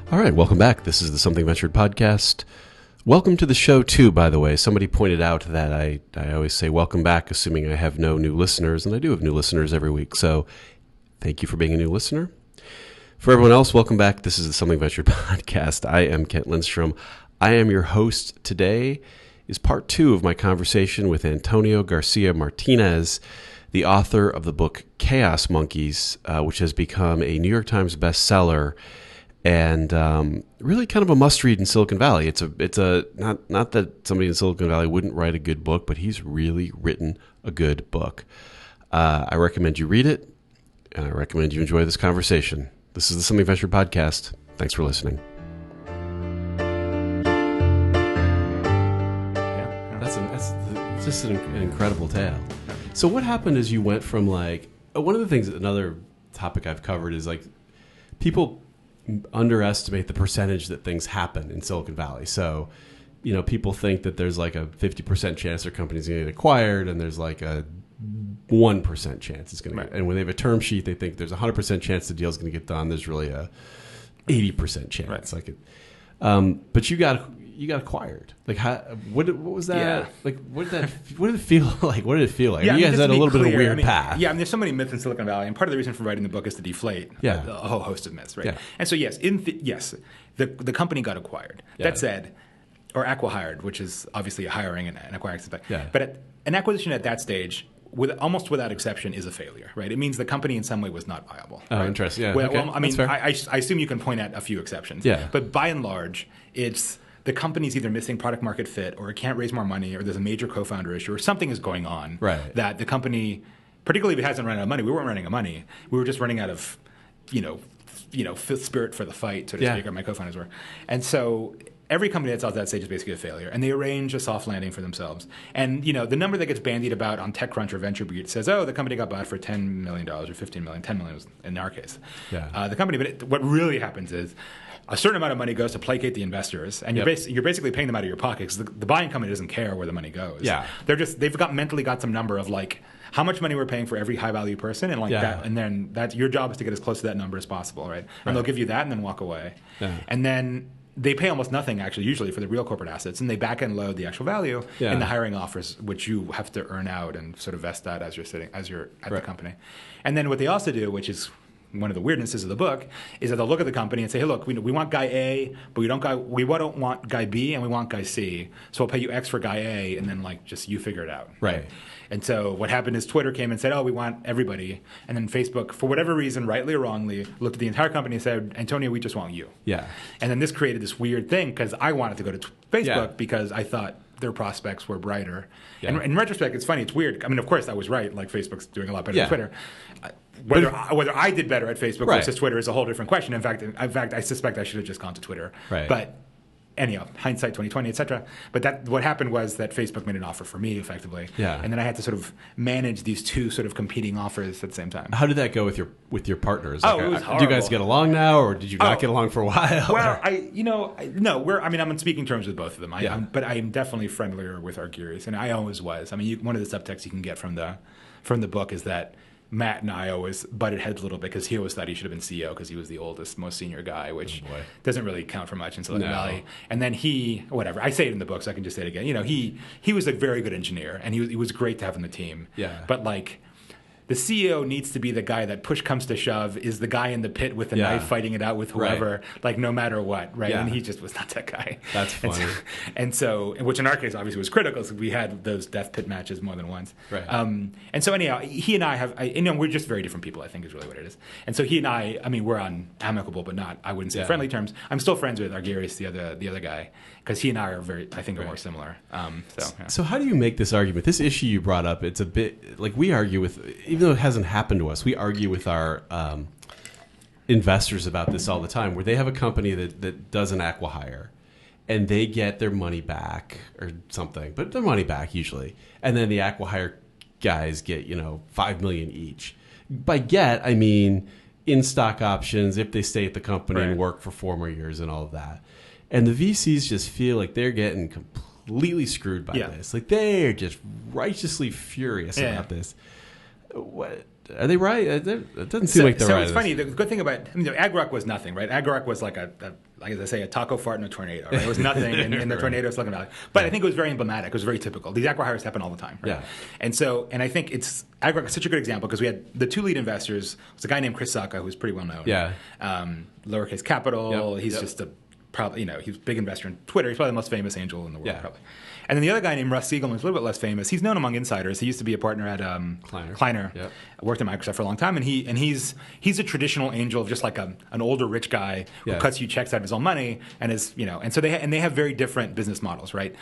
All right, welcome back. This is the Something Ventured podcast. Welcome to the show, too, by the way. Somebody pointed out that I always say welcome back, assuming I have no new listeners, and I do have new listeners every week. So thank you for being a new listener. For everyone else, welcome back. This is the Something Ventured podcast. I am Kent Lindstrom. I am your host. Today is part 2 of my conversation with Antonio Garcia-Martinez, the author of the book Chaos Monkeys, which has become a New York Times bestseller and really kind of a must-read in Silicon Valley. It's a not that somebody in Silicon Valley wouldn't write a good book, but he's really written a good book. I recommend you read it, and I recommend you enjoy this conversation. This is the Something Venture podcast. Thanks for listening. That's just an incredible tale. So what happened is you went from one of the things, another topic I've covered is people underestimate the percentage that things happen in Silicon Valley. So, people think that there's a 50% chance their company's going to get acquired, and there's a 1% chance it's going to get. And when they have a term sheet, they think there's a 100% chance the deal's going to get done. There's really a 80% chance. Right. But you got acquired. What was that? Yeah. What did it feel like? What did it feel like? Yeah, you guys had a little bit of a weird path. Yeah, there's so many myths in Silicon Valley, and part of the reason for writing the book is to deflate a whole host of myths, right? Yeah. And so yes, the company got acquired. Yeah. That said, or acqui-hired, which is obviously a hiring and acquiring something. Yeah. But an acquisition at that stage, almost without exception, is a failure, right? It means the company in some way was not viable. Oh, right? Interesting. Yeah. Well, okay. I assume you can point at a few exceptions. Yeah. But by and large, it's the company's either missing product market fit, or it can't raise more money, or there's a major co-founder issue, or something is going on that the company, particularly if it hasn't run out of money, we weren't running out of money. We were just running out of, spirit for the fight, so to speak, or my co-founders were. And so every company that's at that stage is basically a failure, and they arrange a soft landing for themselves. And the number that gets bandied about on TechCrunch or VentureBeat says, "Oh, the company got bought for $10 million or $15 million." $10 million was in our case. Yeah. The company, but what really happens is a certain amount of money goes to placate the investors, and you're basically paying them out of your pocket, because the buying company doesn't care where the money goes. Yeah. They've mentally got some number of how much money we're paying for every high value person, and that, and then your job is to get as close to that number as possible, right? And they'll give you that and then walk away. Yeah. And then they pay almost nothing, actually, usually for the real corporate assets, and they back end load the actual value in the hiring offers, which you have to earn out and sort of vest that as you're at the company. And then what they also do, which is one of the weirdnesses of the book, is that they'll look at the company and say, "Hey, look, we want guy A, but we don't want guy B, and we want guy C. So we'll pay you X for guy A, and then just you figure it out." Right. And so what happened is Twitter came and said, "Oh, we want everybody," and then Facebook, for whatever reason, rightly or wrongly, looked at the entire company and said, "Antonio, we just want you." Yeah. And then this created this weird thing, because I wanted to go to Facebook because I thought their prospects were brighter. Yeah. And in retrospect, it's funny, it's weird. Of course, I was right. Facebook's doing a lot better than Twitter. Whether I did better at Facebook versus Twitter is a whole different question. In fact, I suspect I should have just gone to Twitter. Right. But anyhow, hindsight 2020, et cetera. But what happened was that Facebook made an offer for me, effectively. Yeah. And then I had to sort of manage these two sort of competing offers at the same time. How did that go with your partners? It was horrible. Do you guys get along now, or did you not get along for a while? Well, I'm on speaking terms with both of them. But I'm definitely friendlier with Argurius, and I always was. One of the subtexts you can get from the book is that Matt and I always butted heads a little bit, because he always thought he should have been CEO because he was the oldest, most senior guy, which doesn't really count for much in Silicon Valley. And then I say it in the book, so I can just say it again. He was a very good engineer, and he was great to have on the team. Yeah. But the CEO needs to be the guy that, push comes to shove, is the guy in the pit with the knife fighting it out with whoever, no matter what, right? Yeah. And he just was not that guy. That's funny. And so, which in our case obviously was critical, because we had those death pit matches more than once. Right. And so anyhow, he and I we're just very different people, I think, is really what it is. And so he and I we're on amicable, but not, I wouldn't say friendly terms. I'm still friends with Argurius, the other guy, because he and I are are more similar. So how do you make this argument? This issue you brought up, it's a bit we argue with, even though it hasn't happened to us, we argue with our investors about this all the time, where they have a company that does an acqui-hire, and they get their money back or something, but their money back usually, and then the acqui-hire guys get $5 million each. By get, I mean in stock options if they stay at the company and work for 4 more years and all of that. And the VCs just feel like they're getting completely screwed by this. They're just righteously furious about this. Are they right? It doesn't seem like they're right. So it's funny. The good thing about AgRock was nothing, right? AgRock was like like as I say, a taco fart in a tornado. Right? It was nothing in the tornado Silicon Valley. But I think it was very emblematic. It was very typical. These acqui-hires happen all the time. Right? Yeah. And I think AgRock is such a good example because we had the two lead investors. Was a guy named Chris Sacca, who's pretty well known. Yeah. Lowercase capital. Yep. He's just probably he's a big investor in Twitter. He's probably the most famous angel in the world. Yeah. Probably. And then the other guy named Russ Siegelman is a little bit less famous. He's known among insiders. He used to be a partner at Kleiner. Yep. Worked at Microsoft for a long time, and he's a traditional angel of just like an older rich guy who cuts you checks out of his own money and is and so they have very different business models, right?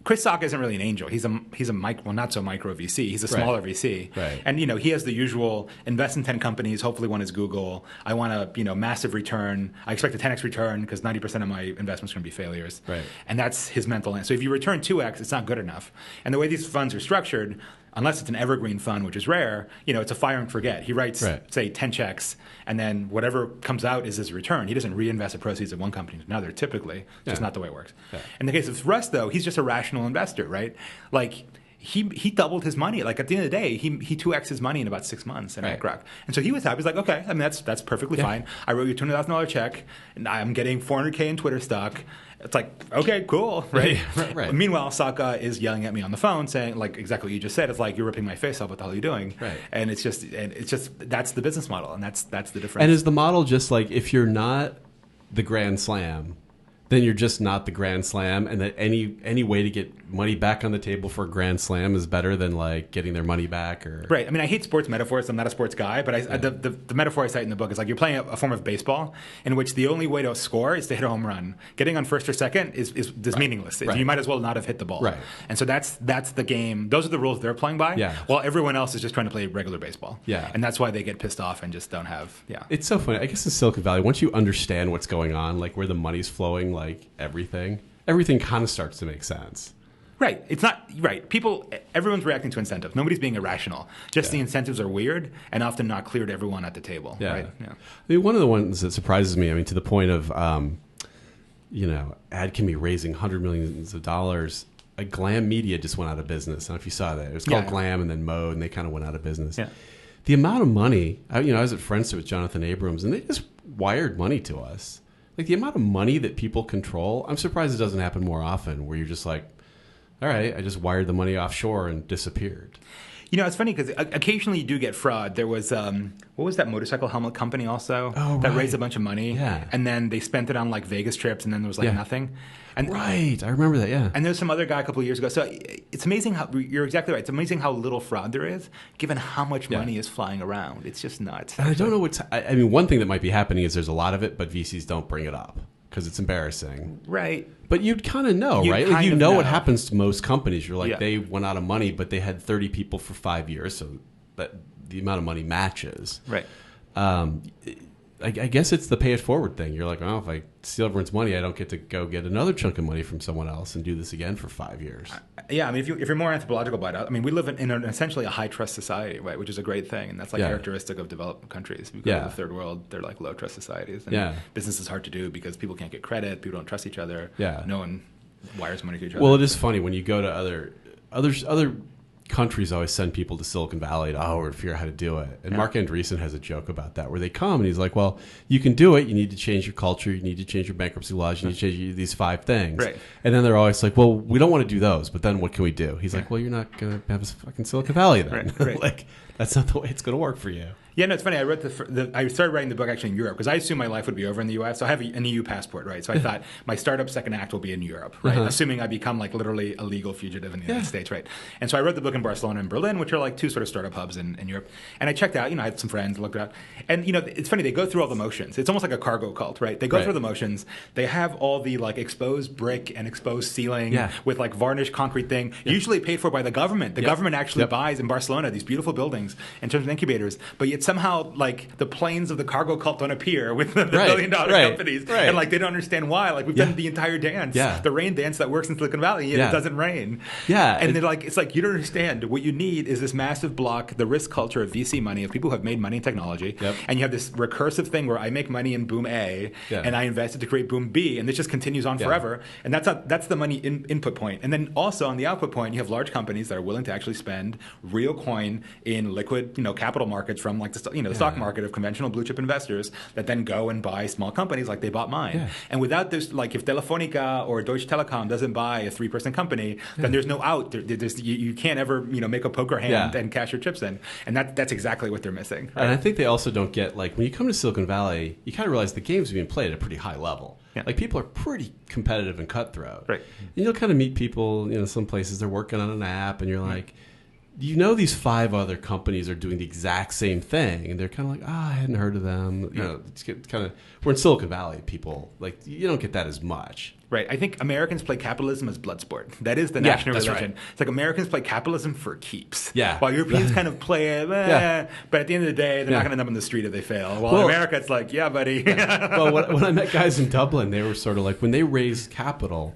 Chris Sacca isn't really an angel. He's a not so micro VC. He's a smaller VC. Right. And he has the usual invest in 10 companies. Hopefully one is Google. I want a massive return. I expect a 10x return because 90% of my investments are going to be failures. Right. And that's his mental answer. So if you return 2x, it's not good enough. And the way these funds are structured, unless it's an evergreen fund, which is rare, it's a fire and forget. He writes, say, 10 checks, and then whatever comes out is his return. He doesn't reinvest the proceeds of one company to another, typically. It's just not the way it works. Yeah. In the case of Russ, though, he's just a rational investor, right? Like, he doubled his money. Like, at the end of the day, he 2x'd his money in about 6 months in BlackRock. And so he was happy. He's like, okay, I mean, that's perfectly fine. I wrote you a $200,000 check, and I'm getting $400K in Twitter stock. It's like, okay, cool, right? Right. Meanwhile, Sacca is yelling at me on the phone saying, like, exactly what you just said. It's like, you're ripping my face off. What the hell are you doing? Right. And it's just that's the business model, and that's the difference. And is the model just like, if you're not the Grand Slam, then you're just not the Grand Slam, and that any way to get money back on the table for a Grand Slam is better than like getting their money back? Or right. I mean, I hate sports metaphors. I'm not a sports guy, but the metaphor I cite in the book is like you're playing a form of baseball in which the only way to score is to hit a home run. Getting on first or second is meaningless. You might as well not have hit the ball. Right. And so that's the game. Those are the rules they're playing by. Yeah. While everyone else is just trying to play regular baseball. Yeah. And that's why they get pissed off and just don't have. Yeah. It's so funny. I guess in Silicon Valley, once you understand what's going on, like where the money's flowing, like everything kind of starts to make sense. Right. It's not right. Everyone's reacting to incentives. Nobody's being irrational. Just the incentives are weird and often not clear to everyone at the table. Yeah. Right? Yeah. I mean, one of the ones that surprises me, I mean, to the point of, Adchemy raising $100 million. Like Glam Media just went out of business. I don't know if you saw that. It was called Glam and then Mode, and they kind of went out of business. Yeah. The amount of money, I was at Friendster with Jonathan Abrams, and they just wired money to us. Like the amount of money that people control, I'm surprised it doesn't happen more often, where you're just like, all right, I just wired the money offshore and disappeared. It's funny because occasionally you do get fraud. There was, what was that motorcycle helmet company also that raised a bunch of money? Yeah. And then they spent it on like Vegas trips and then there was like nothing. And, right. I remember that, yeah. And there's some other guy a couple of years ago. So it's amazing how, you're exactly right. It's amazing how little fraud there is given how much money is flying around. It's just nuts. And I don't know I mean, one thing that might be happening is there's a lot of it, but VCs don't bring it up because it's embarrassing. Right. But you'd kind of know, right? Like you know what happens to most companies. You're like, they went out of money, but they had 30 people for 5 years, so that the amount of money matches. Right. I guess it's the pay it forward thing. You're like, if I steal everyone's money, I don't get to go get another chunk of money from someone else and do this again for 5 years. Yeah, I mean, if you're more anthropological about it, I mean, we live in essentially a high trust society, right? Which is a great thing, and that's like characteristic of developed countries. If you go to the third world, they're like low trust societies, and business is hard to do because people can't get credit, people don't trust each other. Yeah, no one wires money to each other. Well, it is funny when you go to other countries always send people to Silicon Valley to figure out how to do it. And Mark Andreessen has a joke about that where they come and he's like, well, you can do it. You need to change your culture. You need to change your bankruptcy laws. You need to change these 5 things. Right. And then they're always like, well, we don't want to do those, but then what can we do? He's like, well, you're not going to have a fucking Silicon Valley then. Right. Like, that's not the way it's going to work for you. Yeah, no, it's funny. I started writing the book actually in Europe because I assumed my life would be over in the U.S. So I have an EU passport, right? So I thought my startup second act will be in Europe, right? Assuming I become like literally a legal fugitive in the United States, right? And so I wrote the book in Barcelona and Berlin, which are like 2 sort of startup hubs in Europe. And I checked out, I had some friends, looked it out. And, it's funny. They go through all the motions. It's almost like a cargo cult, right? They go through the motions. They have all the like exposed brick and exposed ceiling with like varnished concrete thing, usually paid for by the government. The government actually buys in Barcelona these beautiful buildings in terms of incubators, but yet somehow like the planes of the cargo cult don't appear with the billion-dollar companies, and like they don't understand why. Like we've done the entire dance, the rain dance that works in Silicon Valley, and it doesn't rain. Yeah, and they're like, it's like you don't understand. What you need is this massive block, the risk culture of VC money, of people who have made money in technology, and you have this recursive thing where I make money in boom A, and I invest it to create boom B, and this just continues on forever. And that's the money input point. And then also on the output point, you have large companies that are willing to actually spend real coin in liquid, capital markets from like the stock market of conventional blue chip investors that then go and buy small companies like they bought mine. Yeah. And without this, like if Telefonica or Deutsche Telekom doesn't buy a 3-person company, then there's no out. You can't ever make a poker hand and cash your chips in. And that's exactly what they're missing. Right? And I think they also don't get, like, when you come to Silicon Valley, you kind of realize the game's being played at a pretty high level. Yeah. Like, people are pretty competitive and cutthroat. Right. And you'll kind of meet people, some places they're working on an app, and you're like, these 5 other companies are doing the exact same thing, and they're kind of like, I hadn't heard of them. It's kind of, we're in Silicon Valley, people, like, you don't get that as much. Right. I think Americans play capitalism as blood sport. That is the national religion. Right. It's like Americans play capitalism for keeps. Yeah. While Europeans kind of play it, but at the end of the day, they're not going to end up in the street if they fail. Well, in America, it's like, yeah, buddy. Well, when I met guys in Dublin, they were sort of like, when they raised capital,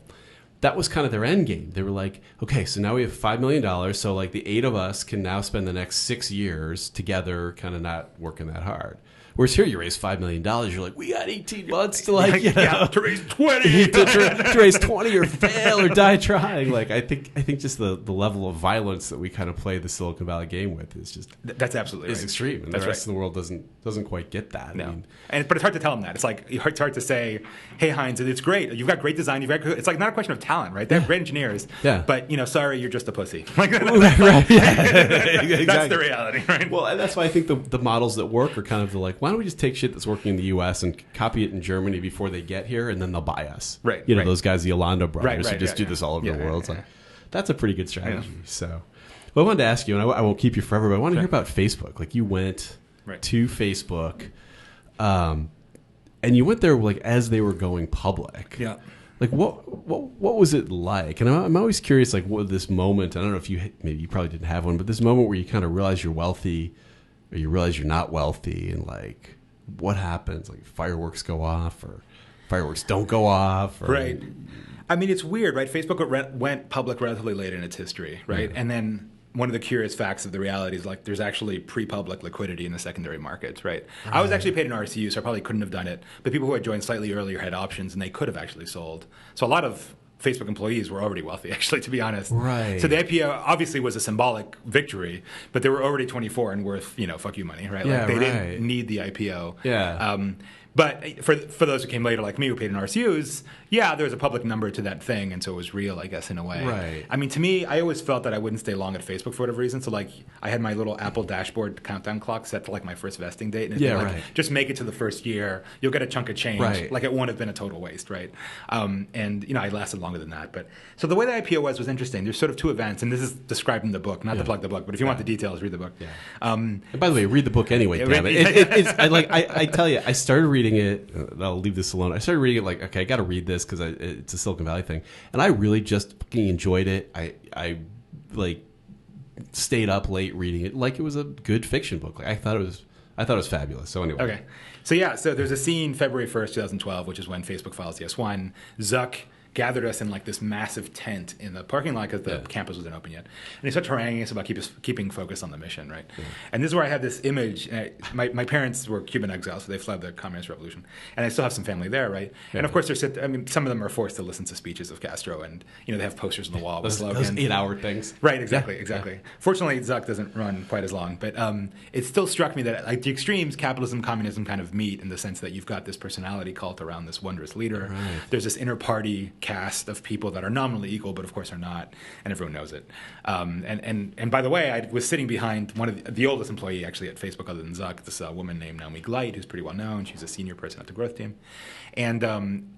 that was kind of their end game. They were like, okay, so now we have $5 million, so like the 8 of us can now spend the next 6 years together kind of not working that hard. Whereas here you raise $5 million, you're like, we got 18 months to to raise 20. to raise 20 or fail or die trying. Like I think just the level of violence that we kind of play the Silicon Valley game with is just that's absolutely is extreme, and the rest of the world doesn't quite get that. No. But it's hard to tell them that. It's like it's hard to say, hey Heinz, it's great. You've got great design. It's like not a question of talent, right? They have great engineers. Yeah. But sorry, you're just a pussy. Right. Yeah. Exactly. That's the reality, right? Well, and that's why I think the models that work are kind of the like, why don't we just take shit that's working in the U.S. and copy it in Germany before they get here, and then they'll buy us. Right. Those guys, the Alando brothers, who just do this all over the world. Yeah. Like, that's a pretty good strategy. So, well, I wanted to ask you, and I won't keep you forever, but I want to hear about Facebook. Like, you went to Facebook, and you went there like as they were going public. Yeah. Like, what was it like? And I'm always curious, like, what this moment, I don't know if maybe you probably didn't have one, but this moment where you kind of realize you're wealthy or you realize you're not wealthy, and like, what happens? Like, fireworks go off or fireworks don't go off? Or, right. I mean, it's weird, right? Facebook went public relatively late in its history, right? And then one of the curious facts of the reality is like there's actually pre-public liquidity in the secondary markets, right? I was actually paid an RSU, so I probably couldn't have done it. But people who had joined slightly earlier had options, and they could have actually sold. So a lot of Facebook employees were already wealthy, actually, to be honest. Right. So the IPO obviously was a symbolic victory, but they were already 24 and worth, fuck you money, right? Yeah, like they didn't need the IPO. Yeah. But for those who came later, like me, who paid in RSUs, there was a public number to that thing, and so it was real, I guess, in a way. Right. I mean, to me, I always felt that I wouldn't stay long at Facebook for whatever reason. So, like, I had my little Apple dashboard countdown clock set to, like, my first vesting date. And it'd be like, just make it to the first year. You'll get a chunk of change. Right. Like, it won't have been a total waste, right? And, I lasted longer than that. But so the way the IPO was interesting. There's sort of 2 events, and this is described in the book, not to plug the book, but if you want the details, read the book. Yeah. And by the way, read the book anyway, damn it. I tell you, I started reading it. I'll leave this alone. I started reading it like, okay, I got to read this because it's a Silicon Valley thing, and I really just fucking enjoyed it. I like stayed up late reading it like it was a good fiction book. Like I thought it was fabulous. So anyway, okay, so there's a scene February 1st, 2012, which is when Facebook files the S1. Zuck gathered us in like this massive tent in the parking lot because the campus wasn't open yet. And he started haranguing us about keeping focus on the mission, right? Yeah. And this is where I have this image. My parents were Cuban exiles, so they fled the communist revolution. And I still have some family there, right? Yeah. And of course, some of them are forced to listen to speeches of Castro, and they have posters on the wall with slogans. Those 8-hour things. Right, exactly. Yeah. Fortunately, Zuck doesn't run quite as long, but it still struck me that like the extremes, capitalism, communism, kind of meet in the sense that you've got this personality cult around this wondrous leader. Right. There's this inter-party cast of people that are nominally equal, but of course are not, and everyone knows it. And by the way, I was sitting behind one of the oldest employee actually at Facebook, other than Zuck, this woman named Naomi Gleit, who's pretty well known. She's a senior person at the growth team, and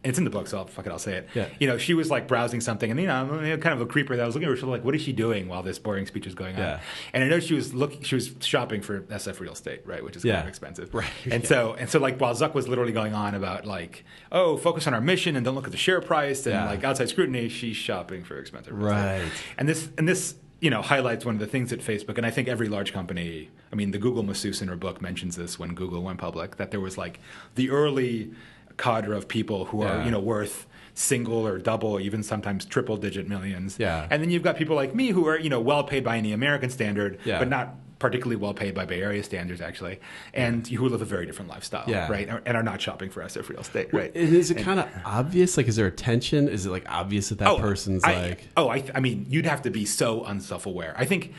it's in the book, so I'll say it. Yeah. She was like browsing something, and kind of a creeper that I was looking at her. She was like, "What is she doing while this boring speech is going on?" Yeah. And I know she was shopping for SF real estate, right, which is kind of expensive. Right. And so like while Zuck was literally going on about like, oh, focus on our mission and don't look at the share price and like outside scrutiny, she's shopping for expensive real estate. Right. And this highlights one of the things at Facebook, and I think every large company, I mean, the Google masseuse in her book mentions this when Google went public, that there was like the early cadre of people who are, worth single or double, even sometimes triple digit millions. Yeah. And then you've got people like me who are, well paid by any American standard, but not particularly well paid by Bay Area standards, actually, and who live a very different lifestyle, right? And are not shopping for SF real estate, right? And is it kind of obvious? Like, is there a tension? Is it like obvious that person's I mean, you'd have to be so unself-aware. I think,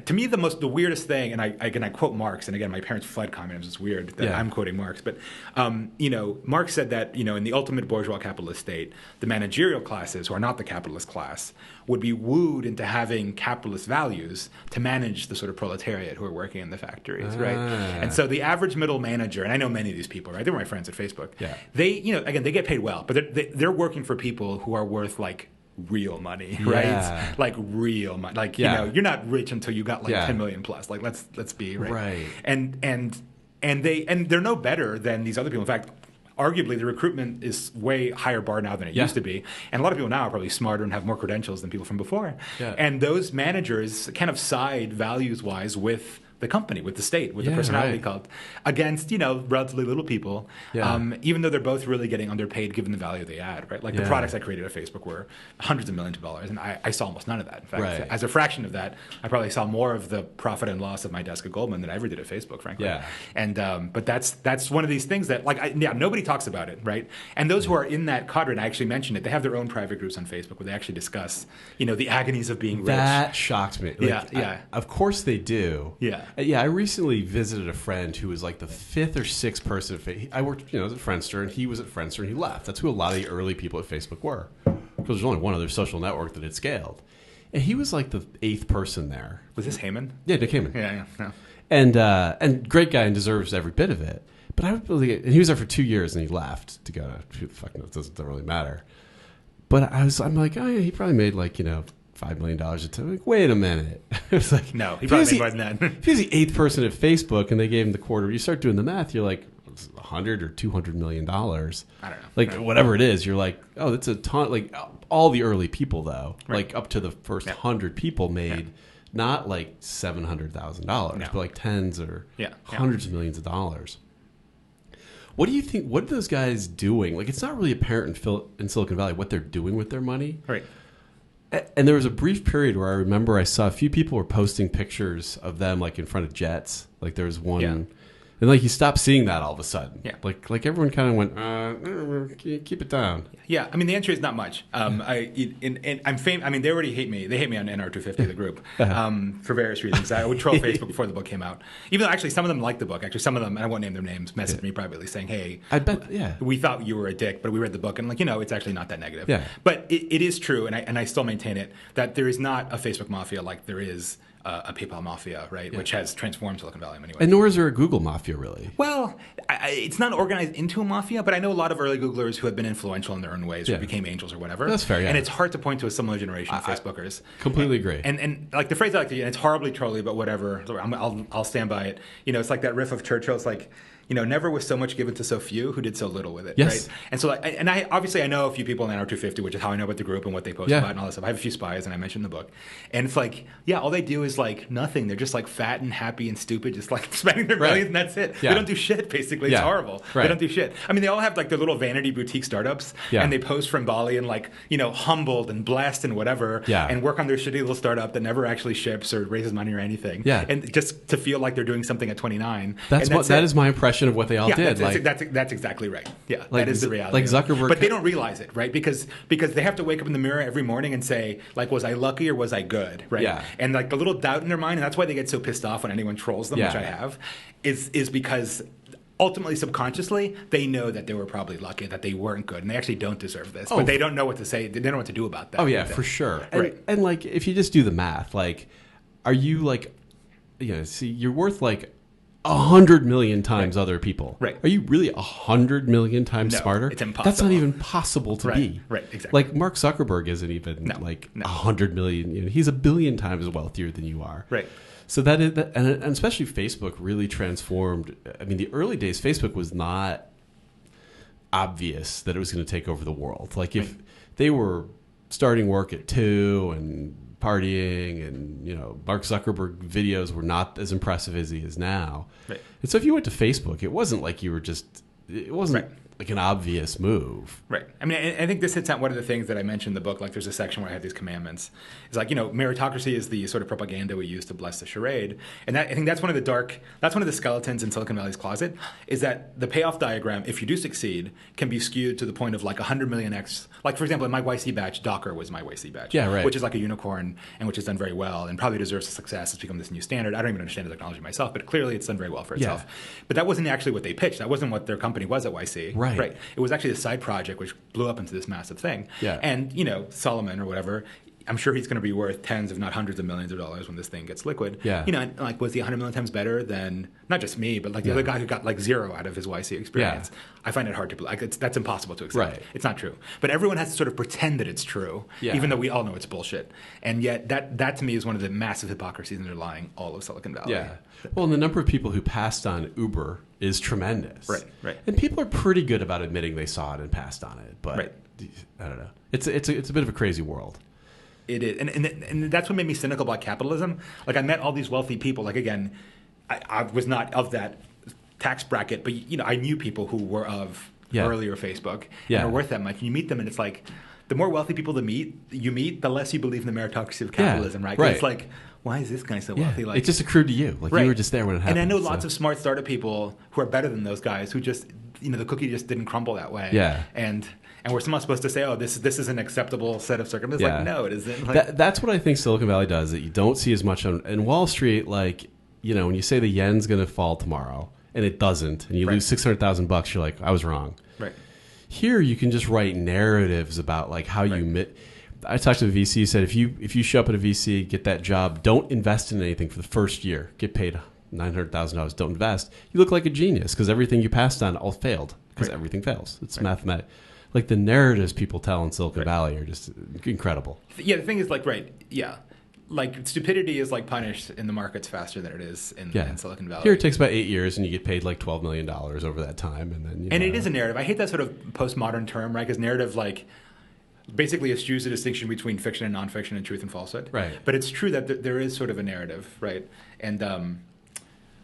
to me, the weirdest thing, and I quote Marx, and again, my parents fled communism. It's weird that I'm quoting Marx, but Marx said that in the ultimate bourgeois capitalist state, the managerial classes, who are not the capitalist class, would be wooed into having capitalist values to manage the sort of proletariat who are working in the factories, right? And so the average middle manager, and I know many of these people, right? They were my friends at Facebook. Yeah. They, again, they get paid well, but they're working for people who are worth like real money, right? Like real money. Like you're not rich until you got like 10 million plus. Like let's be right. And they're no better than these other people. In fact, arguably, the recruitment is way higher bar now than it used to be. And a lot of people now are probably smarter and have more credentials than people from before. And those managers kind of side values-wise with the company, with the state, with the personality cult, against, relatively little people, even though they're both really getting underpaid given the value they add, right? Like the products I created at Facebook were hundreds of millions of dollars, and I saw almost none of that. In fact, as a fraction of that, I probably saw more of the profit and loss of my desk at Goldman than I ever did at Facebook, frankly. And but that's one of these things that, nobody talks about it, right? And those who are in that cadre, I actually mentioned it, they have their own private groups on Facebook where they actually discuss, the agonies of being rich. That shocked me. Of course they do. Yeah, I recently visited a friend who was like the fifth or sixth person. I worked, as a Friendster, and he was at Friendster, and he left. That's who a lot of the early people at Facebook were, because there's only one other social network that had scaled. And he was like the eighth person there. Was this Heyman? Yeah, Nick Heyman. Yeah. And great guy and deserves every bit of it. But and he was there for 2 years, and he left to go to who the fuck knows. Doesn't really matter. But I'm like, oh yeah, he probably made like $5 million a time. Like, wait a minute. It was like, no, he probably made more than that. If he's the eighth person at Facebook and they gave him the quarter, you start doing the math, you're like, $100 or $200 million. I don't know. Like, whatever it is, you're like, oh, that's a ton. Like, all the early people, though, like up to the first 100 people made not like $700,000, but like tens or hundreds of millions of dollars. What do you think? What are those guys doing? Like, it's not really apparent in Silicon Valley what they're doing with their money. Right. And there was a brief period where I remember I saw a few people were posting pictures of them like in front of jets. Like there was one, and like you stopped seeing that all of a sudden. Like everyone kind of went, keep it down. Yeah, I mean the answer is not much. I'm famous. I mean they already hate me. They hate me on NR250, the group, for various reasons. I would troll Facebook before the book came out. Even though actually some of them liked the book. Actually, some of them, and I won't name their names, messaged me privately saying, "Hey, I bet, we thought you were a dick, but we read the book, and it's actually not that negative." But it is true, and I still maintain it, that there is not a Facebook mafia like there is a PayPal mafia, right? Which has transformed Silicon Valley in many ways. And nor is there a Google mafia, really. Well, it's not organized into a mafia, but I know a lot of early Googlers who have been influential in their own ways, who became angels or whatever. That's fair, And it's hard to point to a similar generation of Facebookers. Completely agree. And like the phrase I like to use, and it's horribly trolly, but whatever, I'll stand by it. It's like that riff of Churchill. It's like, never was so much given to so few who did so little with it, right? And so, I obviously I know a few people in NR250, which is how I know about the group and what they post about and all that stuff. I have a few spies, and I mentioned in the book. And it's like, all they do is like nothing. They're just like fat and happy and stupid, just like spending their millions, and that's it. They don't do shit, basically. It's horrible. They don't do shit. I mean, they all have like their little vanity boutique startups, and they post from Bali and like, humbled and blessed and whatever, and work on their shitty little startup that never actually ships or raises money or anything. And just to feel like they're doing something at 29. That is my impression of what they all did. That's exactly right. Yeah, that is the reality. Like Zuckerberg, but they don't realize it, right? Because they have to wake up in the mirror every morning and say, like, was I lucky or was I good, right? Yeah. And like the little doubt in their mind, and that's why they get so pissed off when anyone trolls them, which I have, is because ultimately, subconsciously, they know that they were probably lucky, that they weren't good, and they actually don't deserve this. But they don't know what to say. They don't know what to do about that. Oh yeah, for sure. And like, if you just do the math, like, are you like, you're worth like 100 million times other people. Right. Are you really 100 million times smarter? It's impossible. That's not even possible to be. Right, exactly. Like Mark Zuckerberg isn't even 100 million. He's 1 billion times wealthier than you are. Right. So that is, and especially Facebook really transformed. I mean, the early days, Facebook was not obvious that it was going to take over the world. Like if they were starting work at 2 and partying, and Mark Zuckerberg videos were not as impressive as he is now. Right. And so if you went to Facebook, it wasn't like you were just. It wasn't like an obvious move. Right. I mean, I think this hits on one of the things that I mentioned in the book. Like, there's a section where I have these commandments. It's like, meritocracy is the sort of propaganda we use to bless the charade. And I think that's one of the skeletons in Silicon Valley's closet, is that the payoff diagram, if you do succeed, can be skewed to the point of like 100 million X. Like, for example, in my YC batch, Docker was my YC batch. Yeah, right. Which is like a unicorn and which has done very well and probably deserves success. It's become this new standard. I don't even understand the technology myself, but clearly it's done very well for itself. But that wasn't actually what they pitched. That wasn't what their company was at YC. Right. It was actually a side project which blew up into this massive thing. Yeah. And, Solomon or whatever, I'm sure he's going to be worth tens, if not hundreds of millions of dollars when this thing gets liquid. Yeah. And like, was he 100 million times better than not just me, but like the other guy who got like zero out of his YC experience? Yeah. I find it hard to believe. Like, that's impossible to accept. Right. It's not true. But everyone has to sort of pretend that it's true, even though we all know it's bullshit. And yet that to me is one of the massive hypocrisies underlying all of Silicon Valley. Yeah. Well, and the number of people who passed on Uber is tremendous. Right. And people are pretty good about admitting they saw it and passed on it. But I don't know. It's a bit of a crazy world. It is. And that's what made me cynical about capitalism. Like, I met all these wealthy people. Like, again, I was not of that tax bracket, but, I knew people who were of earlier Facebook and are worth that much. And you meet them, and it's like, the more wealthy people you meet, the less you believe in the meritocracy of capitalism, right? 'Cause it's like, why is this guy so wealthy? Like, it just accrued to you. Like, you were just there when it happened. And I know lots of smart startup people who are better than those guys who just, the cookie just didn't crumble that way. Yeah. And we're somehow supposed to say, oh, this is an acceptable set of circumstances. Like, no, it isn't. Like, that's what I think Silicon Valley does, that you don't see as much on. And Wall Street, like, when you say the yen's going to fall tomorrow, and it doesn't, and you lose $600,000, you're like, I was wrong. Right. Here, you can just write narratives about like how you. I talked to a VC who said, if you show up at a VC, get that job, don't invest in anything for the first year, get paid $900,000, don't invest. You look like a genius because everything you passed on all failed because everything fails. It's mathematics. Like, the narratives people tell in Silicon Valley are just incredible. Yeah, the thing is, like, like, stupidity is like punished in the markets faster than it is in Silicon Valley. Here it takes about 8 years, and you get paid like $12 million over that time, and then and it is a narrative. I hate that sort of postmodern term, right? Because narrative, like, basically eschews the distinction between fiction and nonfiction and truth and falsehood. Right. But it's true that there is sort of a narrative, right? And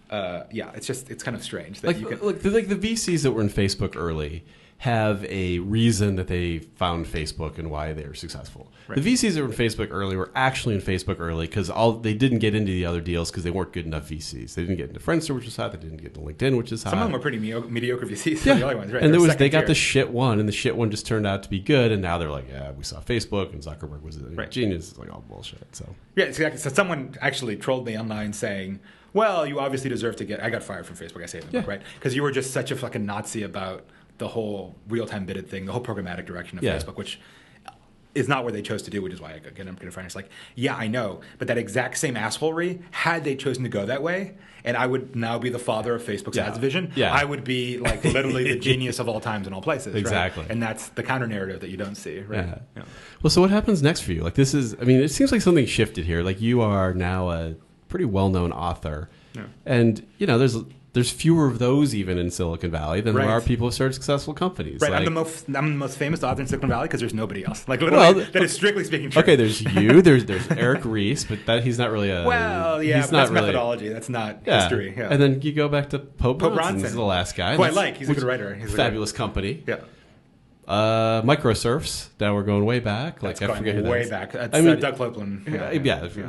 it's kind of strange that like, you can. Look, the VCs that were in Facebook early have a reason that they found Facebook and why they were successful. Right. The VCs that were in Facebook early were actually in Facebook early because they didn't get into the other deals because they weren't good enough VCs. They didn't get into Friendster, which was hot. They didn't get into LinkedIn, which is hot. Some of them were pretty mediocre VCs. Yeah. The other ones, right? And they got the shit one, and the shit one just turned out to be good. And now they're like, yeah, we saw Facebook, and Zuckerberg was a genius. It's like all bullshit. So exactly. So someone actually trolled me online saying, well, you obviously deserve to get. I got fired from Facebook. I say it in the book, right? Because you were just such a fucking Nazi about the whole real-time bidded thing, the whole programmatic direction of Facebook, which is not where they chose to do, which is why I'm going to find it's like, yeah, I know, but that exact same assholery, had they chosen to go that way, and I would now be the father of Facebook's ads division, I would be like literally the genius of all times and all places. Exactly. Right? And that's the counter-narrative that you don't see, right? Yeah. Well, so what happens next for you? Like, this is, I mean, it seems like something shifted here. Like, you are now a pretty well-known author, and, there's fewer of those even in Silicon Valley than there are people who started successful companies. Right, like, I'm the most famous author in Silicon Valley because there's nobody else. Like, literally, that is strictly speaking true. Okay, there's you. There's Eric Ries, but he's not really a. Well, yeah, he's but that's really, methodology. That's not history. Yeah. And then you go back to Poe Bronson. He's the last guy. Who I like. He's a good writer. He's fabulous company. Yeah. Microsurfs. Now we're going way back. Like, that's I forget who way back. That's Doug Copeland. Yeah.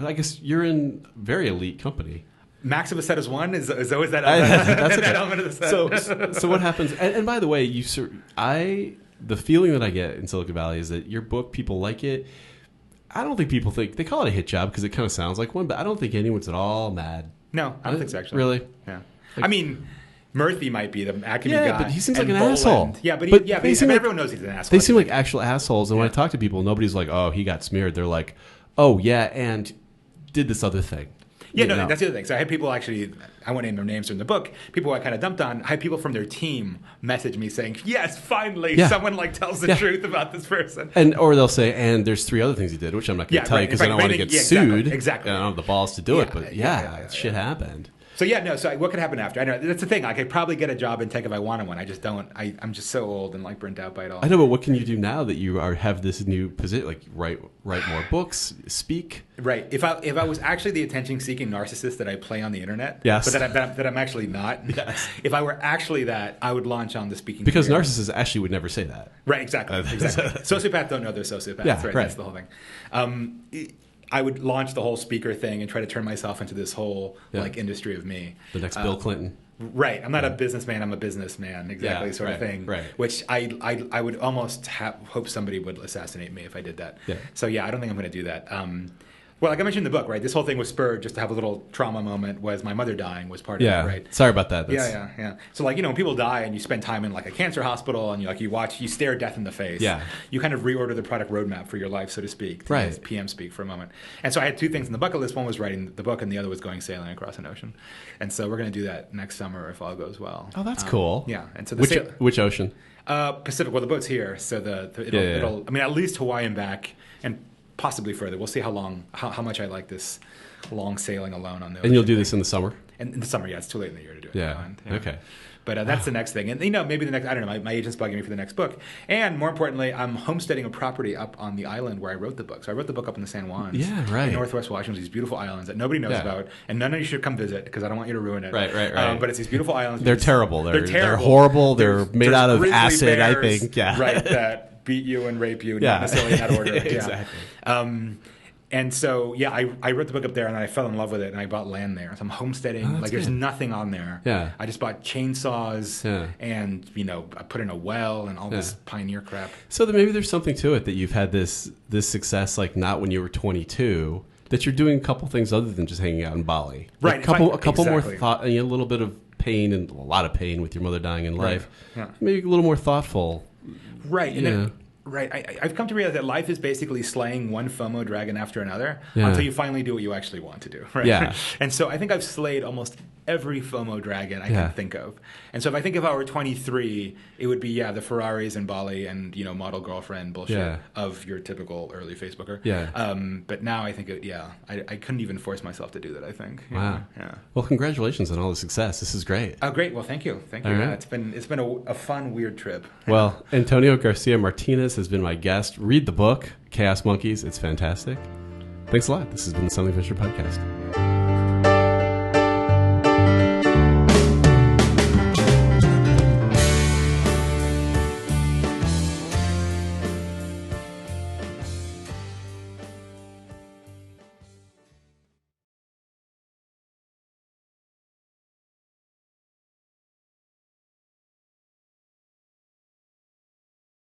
I guess you're in very elite company. Max of a set is one. Is always that, that's that element of the set. So what happens? And by the way, the feeling that I get in Silicon Valley is that your book, people like it. I don't think people think they call it a hit job because it kind of sounds like one, but I don't think anyone's at all mad. No, I don't think so. Actually, really? Yeah. Like, I mean, Murthy might be the Acme guy. Yeah, but he seems like an asshole. Yeah, but everyone knows he's an asshole. They seem like actual assholes, and when I talk to people, nobody's like, "Oh, he got smeared." They're like, "Oh, yeah, and did this other thing." Yeah, that's the other thing. So I had people actually, I won't name their names in the book, people I kind of dumped on, I had people from their team message me saying, yes, finally, someone tells the truth about this person. Or they'll say, and there's 3 other things he did, which I'm not going to tell you because I don't want to get sued. Exactly. I don't have the balls to do it, but shit happened. So yeah, no. So what could happen after? I know that's the thing. I could probably get a job in tech if I wanted one. I just don't. I'm just so old and like burnt out by it all. I know, but what can you do now that you have this new position? Like write more books, speak. Right. If I was actually the attention-seeking narcissist that I play on the internet, yes, but that I'm actually not. Yes. If I were actually that, I would launch on the speaking. Because career. narcissists actually would never say that. Right. Exactly. Sociopaths don't know they're sociopaths. Yeah, right. That's the whole thing. I would launch the whole speaker thing and try to turn myself into this whole like industry of me. The next Bill Clinton. Right. I'm not a businessman. I'm a businessman. Exactly. Sort of thing. Right. Which I would almost hope somebody would assassinate me if I did that. Yeah. So yeah, I don't think I'm going to do that. Well, like I mentioned in the book, right? This whole thing was spurred just to have a little trauma moment. Was my mother dying was part of it, right? Sorry about that. Yeah. So like when people die and you spend time in like a cancer hospital and you stare death in the face. Yeah. You kind of reorder the product roadmap for your life, so to speak. To use PM speak for a moment. And so I had two things in the bucket list. One was writing the book, and the other was going sailing across an ocean. And so we're going to do that next summer if all goes well. Oh, that's cool. Yeah. And so which ocean? Pacific. Well, the boat's here, so it'll. I mean, at least Hawaii and back, and possibly further. We'll see how much I like this long sailing alone on the ocean. And you'll do this in the summer? In the summer, yeah. It's too late in the year to do it. Yeah. Okay. But that's the next thing. And, maybe the next, I don't know, my agent's bugging me for the next book. And more importantly, I'm homesteading a property up on the island where I wrote the book. So I wrote the book up in the San Juans. Yeah, right. In Northwest Washington, these beautiful islands that nobody knows about. And none of you should come visit because I don't want you to ruin it. Right. But it's these beautiful islands. They're terrible. They're terrible. They're horrible. They're made out of acid, bears, I think. Yeah. Right, that beat you and rape you, not necessarily in that order. Exactly. And so, I wrote the book up there, and I fell in love with it, and I bought land there. So I'm homesteading. There's nothing on there. Yeah. I just bought chainsaws, and I put in a well and all this pioneer crap. So then maybe there's something to it that you've had this success, like not when you were 22, that you're doing a couple things other than just hanging out in Bali. Right. Like a couple more thought, and a little bit of pain and a lot of pain with your mother dying in life. Yeah. Maybe a little more thoughtful. Right. And then, I've come to realize that life is basically slaying one FOMO dragon after another until you finally do what you actually want to do. Right? Yeah. And so I think I've slayed almost every FOMO dragon I can think of. And so if I were 23, it would be, the Ferraris and Bali and, model girlfriend bullshit of your typical early Facebooker. Yeah. But now I think, I couldn't even force myself to do that, I think. Wow. Yeah. Well, congratulations on all the success. This is great. Oh, great. Well, thank you. Thank you. Right. It's been a fun, weird trip. Well, Antonio Garcia-Martinez has been my guest. Read the book, Chaos Monkeys. It's fantastic. Thanks a lot. This has been the Something Venture Podcast.